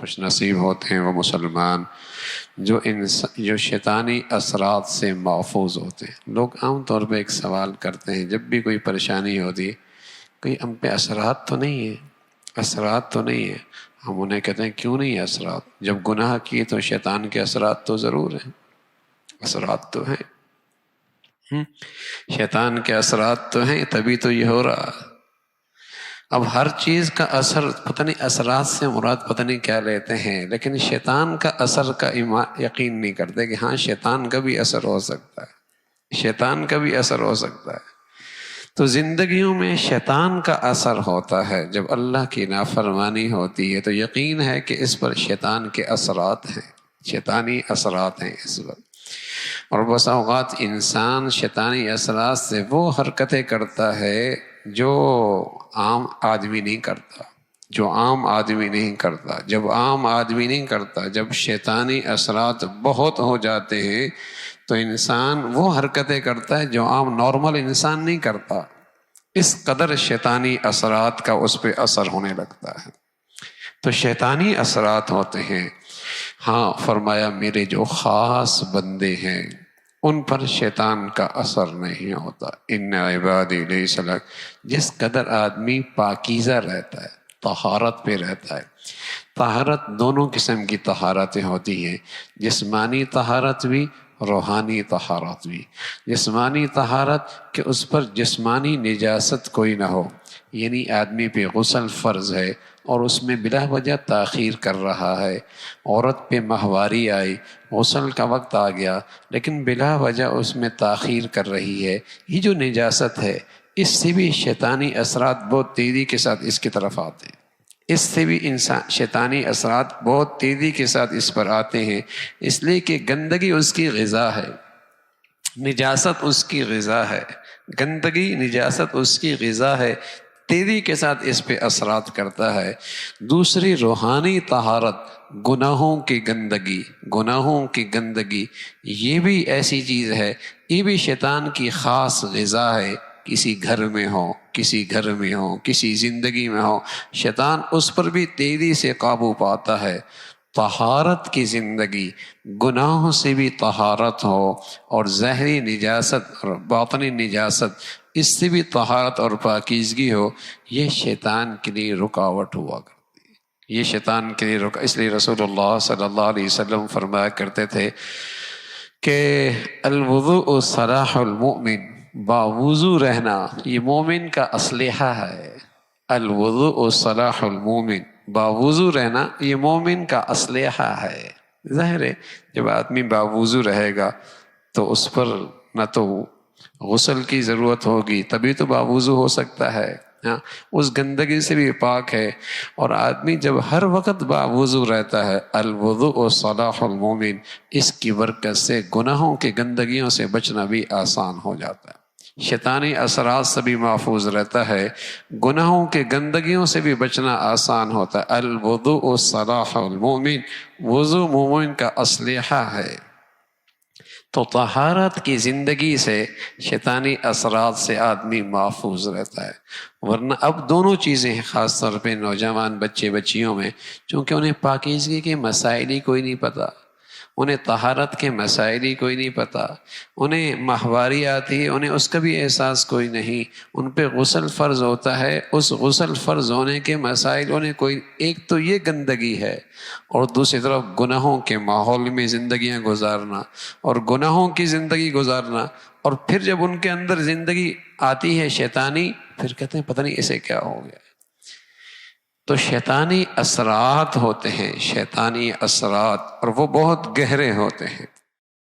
خوش نصیب ہوتے ہیں وہ مسلمان جو شیطانی اثرات سے محفوظ ہوتے ہیں۔ لوگ عام طور پہ ایک سوال کرتے ہیں جب بھی کوئی پریشانی ہوتی، کوئی ہم پہ اثرات تو نہیں ہے، اثرات تو نہیں ہے۔ ہم انہیں کہتے ہیں کیوں نہیں اثرات؟ جب گناہ کیے تو شیطان کے اثرات تو ضرور ہیں، اثرات تو ہیں، شیطان کے اثرات تو ہیں، تبھی تو یہ ہو رہا۔ اب ہر چیز کا اثر پتہ نہیں، اثرات سے مراد پتہ نہیں کیا لیتے ہیں، لیکن شیطان کا اثر کا یقین نہیں کرتے کہ ہاں شیطان کا بھی اثر ہو سکتا ہے، شیطان کا بھی اثر ہو سکتا ہے۔ تو زندگیوں میں شیطان کا اثر ہوتا ہے، جب اللہ کی نافرمانی ہوتی ہے تو یقین ہے کہ اس پر شیطان کے اثرات ہیں، شیطانی اثرات ہیں اس پر۔ اور بس اوقات انسان شیطانی اثرات سے وہ حرکتیں کرتا ہے جو عام آدمی نہیں کرتا، جو عام آدمی نہیں کرتا۔ جب عام آدمی نہیں کرتا، جب شیطانی اثرات بہت ہو جاتے ہیں تو انسان وہ حرکتیں کرتا ہے جو عام نارمل انسان نہیں کرتا۔ اس قدر شیطانی اثرات کا اس پہ اثر ہونے لگتا ہے۔ تو شیطانی اثرات ہوتے ہیں۔ ہاں فرمایا میرے جو خاص بندے ہیں ان پر شیطان کا اثر نہیں ہوتا۔ ان عبادی لیس لک، جس قدر آدمی پاکیزہ رہتا ہے، طہارت پہ رہتا ہے۔ طہارت دونوں قسم کی طہارتیں ہوتی ہیں، جسمانی طہارت بھی، روحانی طہارت بھی۔ جسمانی طہارت کہ اس پر جسمانی نجاست کوئی نہ ہو، یعنی آدمی پہ غسل فرض ہے اور اس میں بلا وجہ تاخیر کر رہا ہے، عورت پہ ماہواری آئی، غسل کا وقت آ گیا لیکن بلا وجہ اس میں تاخیر کر رہی ہے، یہ جو نجاست ہے اس سے بھی شیطانی اثرات بہت تیزی کے ساتھ اس کی طرف آتے ہیں، اس سے بھی شیطانی اثرات بہت تیزی کے ساتھ اس پر آتے ہیں، اس لیے کہ گندگی اس کی غذا ہے، نجاست اس کی غذا ہے، گندگی نجاست اس کی غذا ہے، تیزی کے ساتھ اس پہ اثرات کرتا ہے۔ دوسری روحانی طہارت، گناہوں کی گندگی، گناہوں کی گندگی یہ بھی ایسی چیز ہے، یہ بھی شیطان کی خاص غذا ہے۔ کسی گھر میں ہو، کسی گھر میں ہو، کسی زندگی میں ہو، شیطان اس پر بھی تیزی سے قابو پاتا ہے۔ طہارت کی زندگی، گناہوں سے بھی طہارت ہو اور ظاہری نجاست اور باطنی نجاست اس سے بھی طہارت اور پاکیزگی ہو، یہ شیطان کے لیے رکاوٹ ہوا کرتی ہے، یہ شیطان کے لیے اس لیے رسول اللہ صلی اللہ علیہ وسلم فرمایا کرتے تھے کہ الوضوء سلاح المؤمن، باوضو رہنا یہ مومن کا اسلحہ ہے۔ الوضوء سلاح المؤمن، باوضو رہنا یہ مومن کا اسلحہ ہے۔ ظاہر ہے جب آدمی باوضو رہے گا تو اس پر نہ تو غسل کی ضرورت ہوگی، تبھی تو باوضو ہو سکتا ہے، اس گندگی سے بھی پاک ہے۔ اور آدمی جب ہر وقت باوضو رہتا ہے، الوضوء صلاح المومن، اس کی برکت سے گناہوں کی گندگیوں سے بچنا بھی آسان ہو جاتا ہے، شیطانی اثرات سے بھی محفوظ رہتا ہے، گناہوں کے گندگیوں سے بھی بچنا آسان ہوتا ہے۔ الوضوء صلاح المومن، وضو مومن کا اسلحہ ہے۔ تو طہارت کی زندگی سے شیطانی اثرات سے آدمی محفوظ رہتا ہے۔ ورنہ اب دونوں چیزیں ہیں، خاص طور پہ نوجوان بچے بچیوں میں، چونکہ انہیں پاکیزگی کے مسائل ہی کوئی نہیں پتہ، انہیں طہارت کے مسائل ہی کوئی نہیں پتہ، انہیں ماہواری آتی ہے انہیں اس کا بھی احساس کوئی نہیں، ان پہ غسل فرض ہوتا ہے، اس غسل فرض ہونے کے مسائل انہیں کوئی، ایک تو یہ گندگی ہے اور دوسری طرف گناہوں کے ماحول میں زندگیاں گزارنا اور گناہوں کی زندگی گزارنا، اور پھر جب ان کے اندر زندگی آتی ہے شیطانی، پھر کہتے ہیں پتہ نہیں اسے کیا ہو گیا۔ تو شیطانی اثرات ہوتے ہیں، شیطانی اثرات، اور وہ بہت گہرے ہوتے ہیں۔